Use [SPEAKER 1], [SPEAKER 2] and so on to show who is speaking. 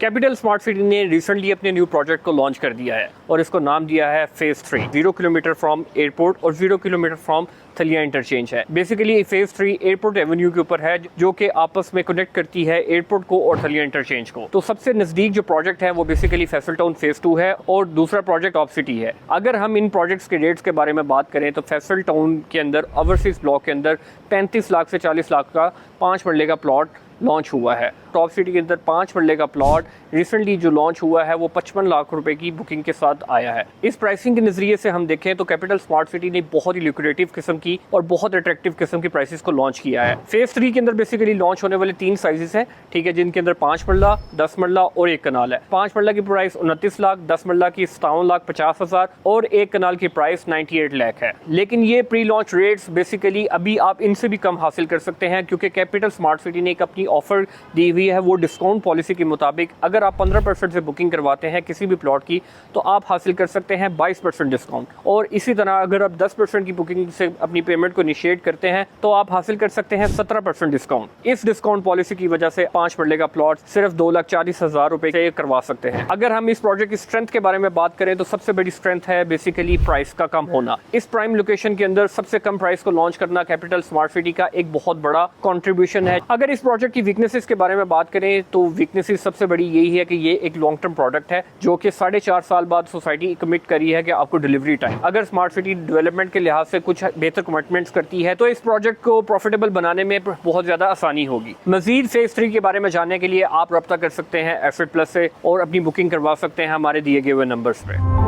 [SPEAKER 1] Capital smart city ने recently अपने new project को लॉन्च कर दिया है और इसको नाम दिया है फेज 3। 0 किलोमीटर फ्रॉम एयरपोर्ट और 0 किलोमीटर फ्रॉम थलिया इंटरचेंज है। बेसिकली फेज 3 एयरपोर्ट एवेन्यू के ऊपर है, जो कि आपस में कनेक्ट करती है एयरपोर्ट को और थलिया इंटरचेंज को। तो सबसे नजदीक जो प्रोजेक्ट है वो बेसिकली फैसल टाउन फेज 2 है और दूसरा प्रोजेक्ट टॉप सिटी है। अगर हम इन प्रोजेक्ट्स के रेट्स के बारे में बात करें तो फैसल टाउन के अंदर ओवरसीज ब्लॉक के अंदर 35 लाख से 40 लाख का 5 मरले का प्लॉट लॉन्च हुआ है। टॉप सिटी के अंदर 5 मरले का प्लॉट रिसेंटली जो लॉन्च हुआ है वो 55 लाख रुपए की बुकिंग के साथ आया है। इस प्राइसिंग के नजरिए से हम देखें तो कैपिटल स्मार्ट सिटी ने बहुत ही ल्यूक्रेटिव किस्म की और बहुत अट्रैक्टिव किस्म की प्राइसेस को लॉन्च किया है। फेज 3 के अंदर बेसिकली लॉन्च होने वाले 3 साइजेस हैं, ठीक है, जिनके अंदर 5 मरला, 10 मरला और 1 कनाल है। 5 मरला की प्राइस 29 लाख, 10 मरला की 57,50,000 और 1 कनाल की प्राइस 98 लाख है। लेकिन ये प्री लॉन्च रेट्स बेसिकली अभी आप इनसे भी कम हासिल कर सकते हैं, क्योंकि कैपिटल स्मार्ट सिटी ने एक अपनी ऑफर दी हुई है। वो डिस्काउंट पॉलिसी के मुताबिक अगर आप 15% से बुकिंग करवाते हैं किसी भी प्लॉट की तो आप हासिल कर सकते हैं 22% डिस्काउंट, और इसी तरह अगर आप 10% की बुकिंग से अपनी पेमेंट को इनिशिएट करते हैं तो आप हासिल कर सकते हैं 17% डिस्काउंट। इस डिस्काउंट पॉलिसी की वजह से 5 मरले का प्लॉट सिर्फ 2,40,000 रुपए से करवा सकते हैं। अगर हम इस प्रोजेक्ट की स्ट्रेंथ के बारे में बात करें तो सबसे बड़ी स्ट्रेंथ है बेसिकली प्राइस का कम होना। इस प्राइम लोकेशन के अंदर सबसे कम प्राइस को लॉन्च करना कैपिटल स्मार्ट सिटी का एक बहुत बड़ा कॉन्ट्रीब्यूशन है। अगर इस प्रोजेक्ट की वीकनेसेस के बारे में बात करें तो वीकनेसेस सबसे बड़ी यही है कि ये एक लॉन्ग टर्म प्रोडक्ट है, जो कि 4.5 साल बाद सोसाइटी कमिट करी है कि आपको डिलीवरी टाइम, अगर स्मार्ट सिटी डेवलपमेंट के लिहाज से कुछ बेहतर कमिटमेंट्स करती है तो इस प्रोजेक्ट को प्रॉफिटेबल बनाने में बहुत ज्यादा आसानी होगी। मजीद फेज 3 के बारे में जानने के लिए आप रब्ता कर सकते हैं एफिट प्लस से और अपनी बुकिंग करवा सकते हैं हमारे दिए गए हुए नंबर्स पे।